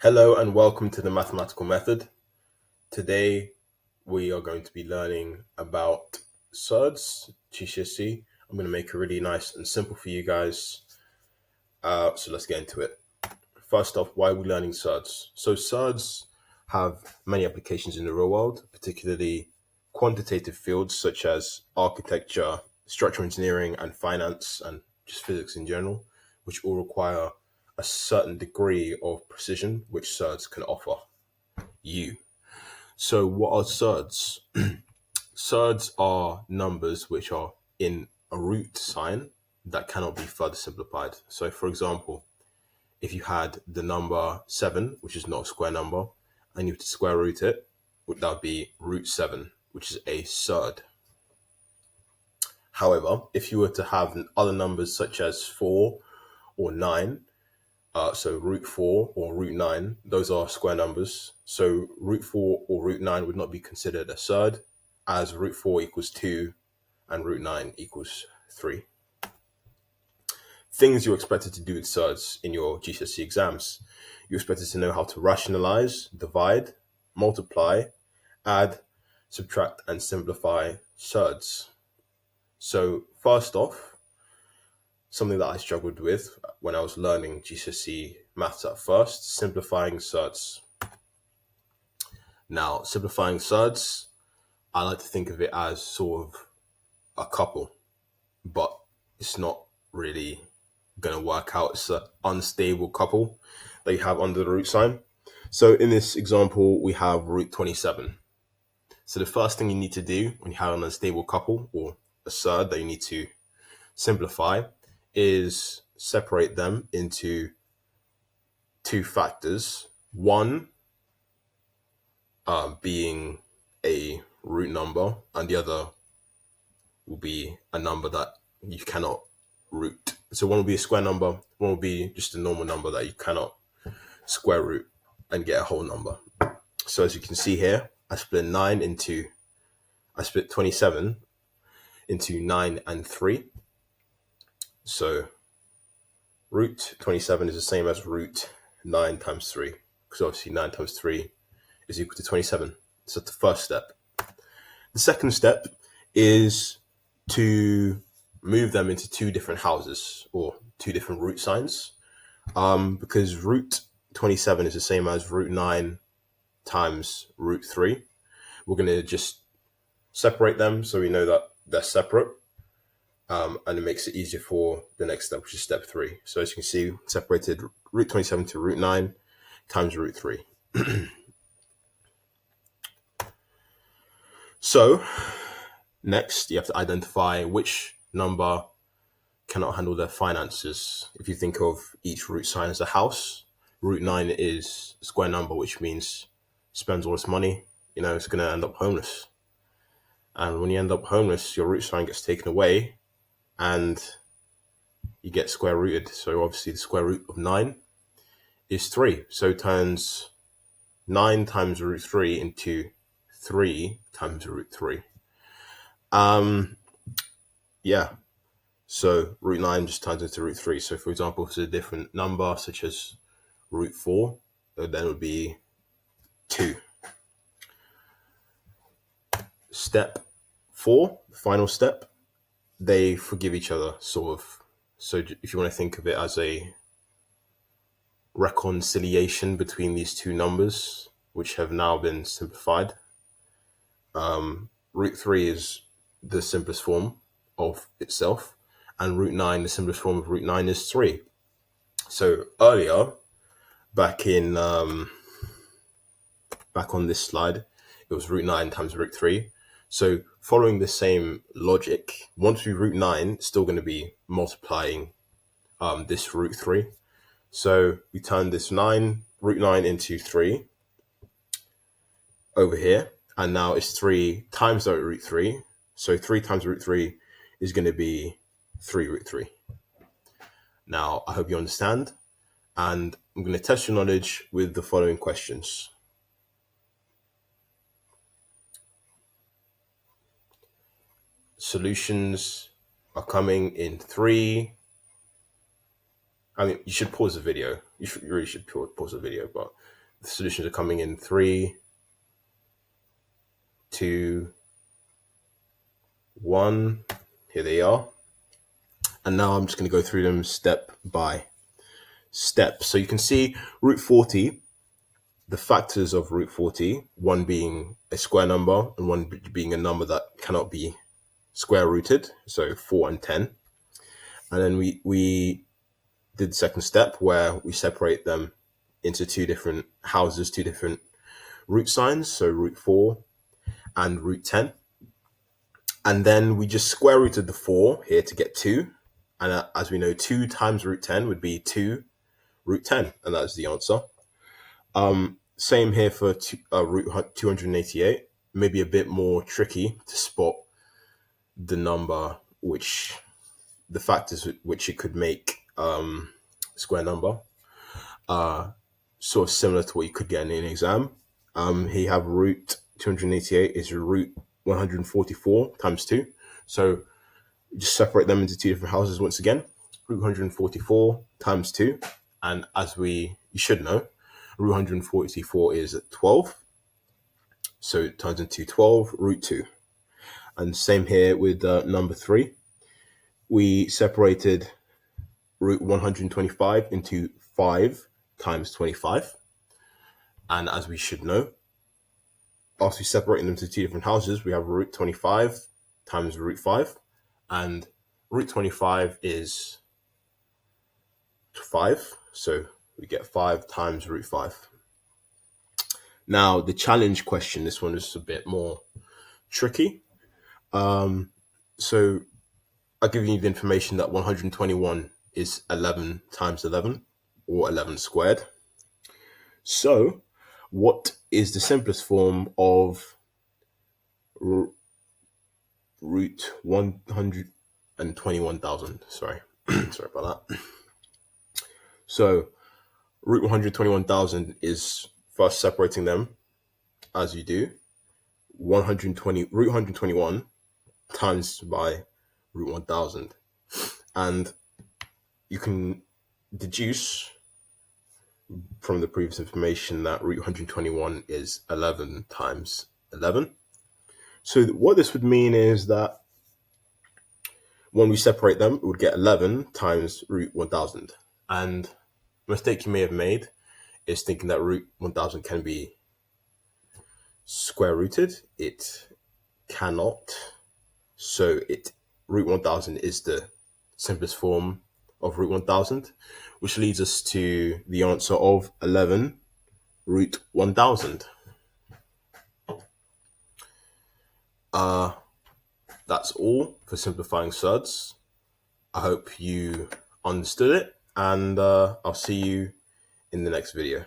Hello and welcome to the mathematical method. Today we are going to be learning about surds, GCSE. I'm going to make it really nice and simple for you guys. So let's get into it. First off, why are we learning surds? So surds have many applications in the real world, particularly quantitative fields such as architecture, structural engineering, and finance, and just physics in general, which all require a certain degree of precision, which surds can offer you. So, what are surds? Surds are numbers which are in a root sign that cannot be further simplified. So, for example, if you had the number 7, which is not a square number, and you have to square root it, that would be root 7, which is a surd. However, if you were to have other numbers such as 4 or 9, so root 4 or root 9, those are square numbers. So root 4 or root 9 would not be considered a surd, as root 4 equals 2 and root 9 equals 3. Things you're expected to do with surds in your GCSE exams. You're expected to know how to rationalize, divide, multiply, add, subtract, and simplify surds. So first off, something that I struggled with when I was learning GCSE maths at first, simplifying surds. Now, simplifying surds, I like to think of it as sort of a couple, but it's not really going to work out. It's an unstable couple that you have under the root sign. So in this example, we have root 27. So the first thing you need to do when you have an unstable couple or a surd that you need to simplify is separate them into two factors. One being a root number, and the other will be a number that you cannot root. So one will be a square number, one will be just a normal number that you cannot square root and get a whole number. So as you can see here, I split 27 into 9 and 3. So root 27 is the same as root 9 times 3, because obviously 9 times 3 is equal to 27. So that's the first step. The second step is to move them into two different houses or two different root signs, because root 27 is the same as root 9 times root 3. We're going to just separate them so we know that they're separate, and it makes it easier for the next step, which is step 3. So as you can see, separated root 27 to root 9 times root 3. So next, you have to identify which number cannot handle their finances. If you think of each root sign as a house, root 9 is a square number, which means spends all its money, it's going to end up homeless. And when you end up homeless, your root sign gets taken away and you get square rooted. So obviously the square root of 9 is 3. So it turns 9 times root 3 into 3 times root 3. So root 9 just turns into root 3. So for example, if it's a different number such as root 4, then it would be 2. Step 4, the final step, they forgive each other, sort of. So if you want to think of it as a reconciliation between these two numbers, which have now been simplified, root 3 is the simplest form of itself, and root 9, the simplest form of root 9 is 3. So earlier, back on this slide, it was root 9 times root 3. So following the same logic, once we root 9, it's still going to be multiplying this root 3. So we turn this root 9 into 3 over here, and now it's 3 times that root 3. So 3 times root 3 is going to be 3 root 3. Now, I hope you understand, and I'm going to test your knowledge with the following questions. Solutions are coming in 3. You should pause the video you really should pause the video, but the solutions are coming in 3, 2, 1. Here they are. And now I'm just going to go through them step by step. So you can see root 40, the factors of root 40, one being a square number and one being a number that cannot be square rooted, so 4 and 10. And then we did the second step where we separate them into two different houses, two different root signs, so root 4 and root 10. And then we just square rooted the 4 here to get 2. And as we know, 2 times root 10 would be 2 root 10, and that's the answer. Same here for root 288. Maybe a bit more tricky to spot the number the factors which it could make square number. Sort of similar to what you could get in an exam. Here you have root 288 is root 144 times 2. So just separate them into two different houses once again. Root 144 times 2. And as you should know, root 144 is 12. So it turns into 12 root 2. And same here with number 3. We separated root 125 into 5 times 25. And as we should know, after separating them to two different houses, we have root 25 times root 5. And root 25 is 5. So we get 5 times root 5. Now, the challenge question, this one is a bit more tricky. So I'll give you the information that 121 is 11 times 11, or 11 squared. So what is the simplest form of root 121,000? Sorry. Sorry about that. So root 121,000 is first separating them, as you do, root 121 times by root 1,000. And you can deduce from the previous information that root 121 is 11 times 11. So what this would mean is that when we separate them, it would get 11 times root 1,000. And the mistake you may have made is thinking that root 1,000 can be square rooted. It cannot. So root 1,000 is the simplest form of root 1,000, which leads us to the answer of 11 root 1,000. That's all for simplifying surds. I hope you understood it, and I'll see you in the next video.